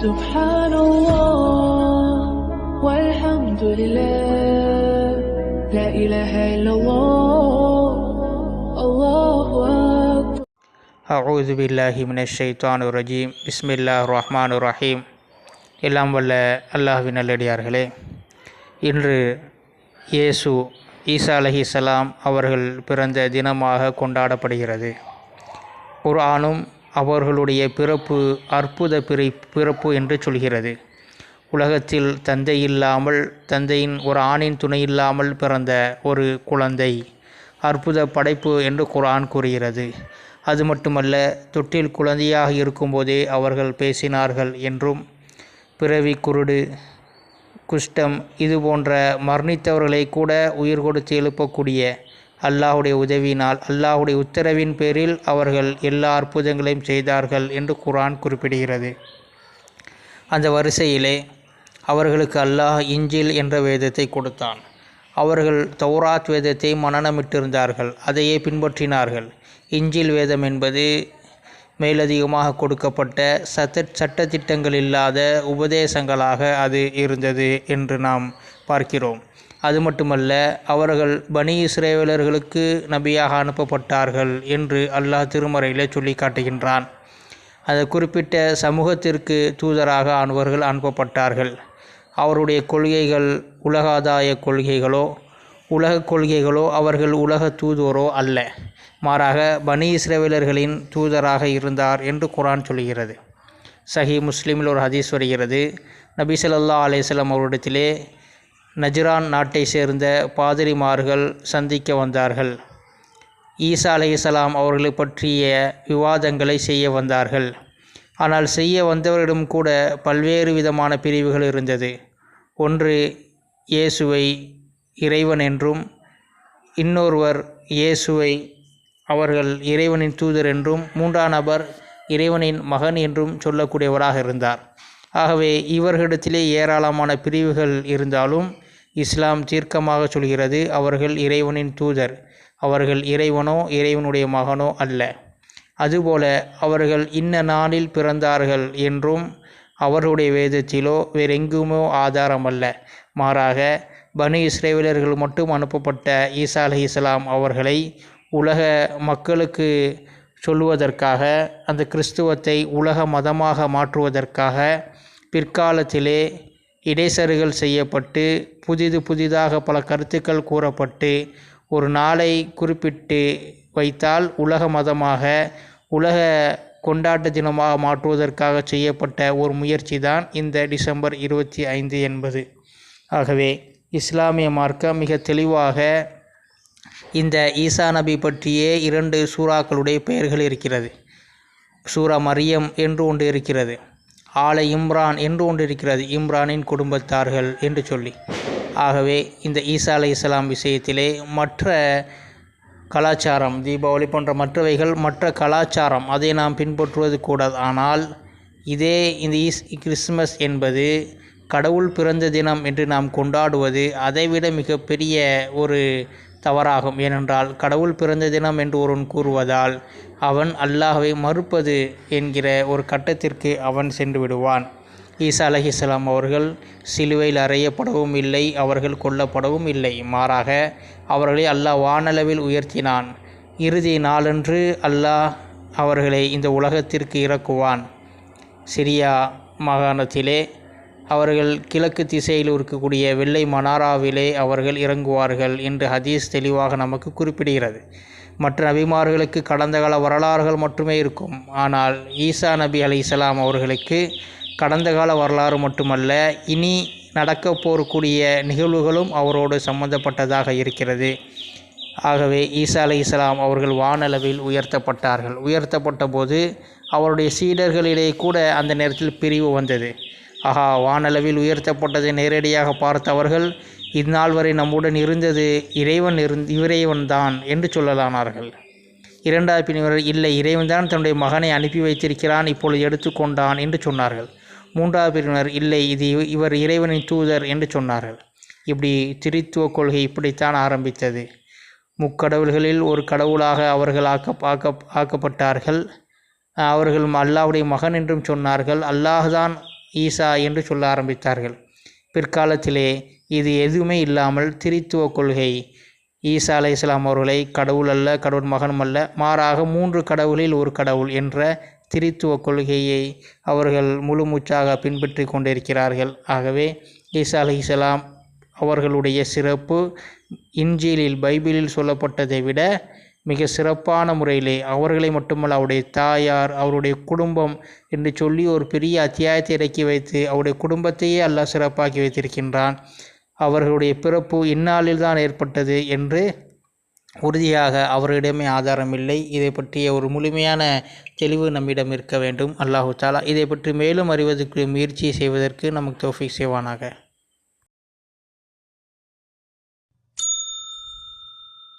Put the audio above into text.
سبحان الله والحمد لله لا إله إلا الله الله أكبر அஊது பில்லாஹி மினஷ் ஷைத்தானிர் ரஜீம். பிஸ்மில்லாஹிர் ரஹ்மானிர் ரஹீம். எல்லாம் வல்ல அல்லாஹ்வின் நல்லடியார்களே, இன்று ஈசா அலைஹிஸ்ஸலாம் அவர்கள் பிறந்த தினமாக கொண்டாடப்படுகிறது. குர்ஆனும் அவர்களுடைய பிறப்பு அற்புத பிறப்பு என்று சொல்கிறது. உலகத்தில் தந்தையின் ஒரு ஆணின் துணை இல்லாமல் பிறந்த ஒரு குழந்தை அற்புத படைப்பு என்று குர்ஆன் கூறுகிறது. அது மட்டுமல்ல, தொட்டில் குழந்தையாக இருக்கும்போதே அவர்கள் பேசினார்கள் என்றும், பிறவி குருடு, குஷ்டம் இது போன்ற மரணித்தவர்களை கூட உயிர் கொடுத்து எழுப்பக்கூடிய அல்லாஹுடைய உதவியினால், அல்லாஹுடைய உத்தரவின் பேரில் அவர்கள் எல்லா அற்புதங்களையும் செய்தார்கள் என்று குர்ஆன் குறிப்பிடுகிறது. அந்த வரிசையிலே அவர்களுக்கு அல்லாஹ் இஞ்சில் என்ற வேதத்தை கொடுத்தான். அவர்கள் தௌராத் வேதத்தை மனனமிட்டிருந்தார்கள், அதையே பின்பற்றினார்கள். இஞ்சில் வேதம் என்பது மேலதிகமாக கொடுக்கப்பட்ட சட்டத்திட்டங்கள் இல்லாத உபதேசங்களாக அது இருந்தது என்று நாம் பார்க்கிறோம். அது மட்டுமல்ல, அவர்கள் பனி இஸ்ரவேலர்களுக்கு நபியாக அனுப்பப்பட்டார்கள் என்று அல்லாஹ் திருமறையிலே சொல்லி காட்டுகின்றான். அந்த குறிப்பிட்ட சமூகத்திற்கு தூதராக அவர்கள் அனுப்பப்பட்டார்கள். அவருடைய கொள்கைகள் உலகாதாய கொள்கைகளோ உலகக் கொள்கைகளோ, அவர்கள் உலக தூதுவரோ அல்ல, மாறாக பனி இஸ்ரவேலர்களின் தூதராக இருந்தார் என்று குர்ஆன் சொல்கிறது. சஹீஹ் முஸ்லிமில் ஒரு ஹதீஸ் வருகிறது. நபி ஸல்லல்லாஹு அலைஹி வஸல்லம் அவரிடத்திலே நஜ்ரான் நாட்டை சேர்ந்த பாதிரிமார்கள் சந்திக்க வந்தார்கள். ஈசா அலைஹிஸ்ஸலாம் அவர்களை பற்றிய விவாதங்களை செய்ய வந்தார்கள். ஆனால் செய்ய வந்தவரிடம் கூட பல்வேறு விதமான பிரிவுகள் இருந்தது. ஒன்று இயேசுவை இறைவன் என்றும், இன்னொருவர் இயேசுவை அவர்கள் இறைவனின் தூதர் என்றும், மூன்றாம் நபர் இறைவனின் மகன் என்றும் சொல்லக்கூடியவராக இருந்தார். ஆகவே இவர்களிடத்திலே ஏராளமான பிரிவுகள் இருந்தாலும் இஸ்லாம் தீர்க்கமாக சொல்கிறது, அவர்கள் இறைவனின் தூதர், அவர்கள் இறைவனோ இறைவனுடைய மகனோ அல்ல. அதுபோல அவர்கள் இன்ன நாளில் பிறந்தார்கள் என்றும் அவர்களுடைய வேதத்திலோ வேறெங்குமோ ஆதாரம் அல்ல. மாறாக பனி இஸ்ரவேலர்கள் மட்டும் அனுப்பப்பட்ட ஈசா அலைஹிஸ்ஸலாம் அவர்களை உலக மக்களுக்கு சொல்லுவதற்காக, அந்த கிறிஸ்துவத்தை உலக மதமாக மாற்றுவதற்காக பிற்காலத்திலே இடைசறுகள் செய்யப்பட்டு புதிதாக பல கருத்துக்கள் கூறப்பட்டு ஒரு நாளை குறிப்பிட்டு வைத்தால் உலக மதமாக, உலக கொண்டாட்ட தினமாக மாற்றுவதற்காக செய்யப்பட்ட ஒரு முயற்சி தான் இந்த டிசம்பர் 25 என்பது. ஆகவே இஸ்லாமிய மார்க்கம் மிக தெளிவாக இந்த ஈசா நபி பற்றியே 2 சூறாக்களுடைய பெயர்கள் இருக்கிறது. சூரா மரியம் என்று ஒன்று இருக்கிறது, ஆல இம்ரான் என்று ஒன்று இருக்கிறது, இம்ரானின் குடும்பத்தார்கள் என்று சொல்லி. ஆகவே இந்த ஈசா அலைஹிஸ்ஸலாம் விஷயத்திலே மற்ற கலாச்சாரம், தீபாவளி போன்ற மற்றவைகள் மற்ற கலாச்சாரம், அதை நாம் பின்பற்றுவது கூடாது. ஆனால் இந்த கிறிஸ்மஸ் என்பது கடவுள் பிறந்த தினம் என்று நாம் கொண்டாடுவது அதைவிட மிகப்பெரிய ஒரு தவறாகும். ஏனென்றால் கடவுள் பிறந்த தினம் என்று ஒருவன் கூறுவதால் அவன் அல்லாஹ்வை மறுப்பது என்கிற ஒரு கட்டத்திற்கு அவன் சென்று விடுவான். ஈசா அலைஹிஸ்ஸலாம் அவர்கள் சிலுவையில் அறையப்படவும் இல்லை, அவர்கள் கொல்லப்படவும் இல்லை. மாறாக அவர்களை அல்லாஹ் வானளவில் உயர்த்தினான். இறுதி நாளன்று அல்லாஹ் அவர்களை இந்த உலகத்திற்கு இறக்குவான். சிரியா மாகாணத்திலே அவர்கள் கிழக்கு திசையில் இருக்கக்கூடிய வெள்ளை மனாராவிலே அவர்கள் இறங்குவார்கள் என்று ஹதீஸ் தெளிவாக நமக்கு குறிப்பிடுகிறது. மற்ற நபிமார்களுக்கு கடந்த கால வரலாறுகள் மட்டுமே இருக்கும். ஆனால் ஈசா நபி அலைஹிஸ்ஸலாம் அவர்களுக்கு கடந்த கால வரலாறு மட்டுமல்ல, இனி நடக்க போகக்கூடிய நிகழ்வுகளும் அவரோடு சம்பந்தப்பட்டதாக இருக்கிறது. ஆகவே ஈசா அலைஹிஸ்ஸலாம் அவர்கள் வானளவில் உயர்த்தப்பட்டார்கள். உயர்த்தப்பட்ட போது அவருடைய சீடர்களிடையே கூட அந்த நேரத்தில் பிரிவு வந்தது. வானளவில் உயர்த்தப்பட்டதை நேரடியாக பார்த்தவர்கள் இந்நாள் வரை நம்முடன் இருந்தது இறைவன் தான் என்று சொல்லலானார்கள். இரண்டாவது பிரிவினர் இல்லை, இறைவன் தான் தன்னுடைய மகனை அனுப்பி வைத்திருக்கிறான், இப்பொழுது எடுத்துக்கொண்டான் என்று சொன்னார்கள். மூன்றாவது பிரிவினர் இல்லை, இவர் இறைவனின் தூதர் என்று சொன்னார்கள். இப்படி திரித்துவ கொள்கை இப்படித்தான் ஆரம்பித்தது. முக்கடவுள்களில் ஒரு கடவுளாக அவர்கள் ஆக்கப்பட்டார்கள். அவர்கள் அல்லாஹ்வுடைய மகன் என்றும் சொன்னார்கள். அல்லாஹ் தான் ஈசா என்று சொல்ல ஆரம்பித்தார்கள். பிற்காலத்திலே இது எதுவுமே இல்லாமல் திரித்துவ கொள்கை, ஈசா அலைஹிஸ்ஸலாம் அவர்களை கடவுள் அல்ல, கடவுள் மகனும் அல்ல, மாறாக 3 கடவுளில் ஒரு கடவுள் என்ற திரித்துவ கொள்கையை அவர்கள் முழு மூச்சாக பின்பற்றி கொண்டிருக்கிறார்கள். ஆகவே ஈசா அலைஹிஸ்ஸலாம் அவர்களுடைய சிறப்பு இன்ஜீலில் பைபிளில் சொல்லப்பட்டதை விட மிக சிறப்பான முறையிலே அவர்களை மட்டுமல்ல, அவருடைய தாயார், அவருடைய குடும்பம் என்று சொல்லி ஒரு பெரிய அத்தியாயத்தை இறக்கி வைத்து அவருடைய குடும்பத்தையே அல்லாஹ் சிறப்பாக்கி வைத்திருக்கின்றான். அவர்களுடைய பிறப்பு இந்நாளில் தான் ஏற்பட்டது என்று உறுதியாக அவர்களிடமே ஆதாரம் இல்லை. இதை பற்றிய ஒரு முழுமையான தெளிவு நம்மிடம் இருக்க வேண்டும். அல்லாஹு தஆலா இதை பற்றி மேலும் அறிவதற்கு முயற்சி செய்வதற்கு நமக்கு தௌஃபீக் செய்வானாக.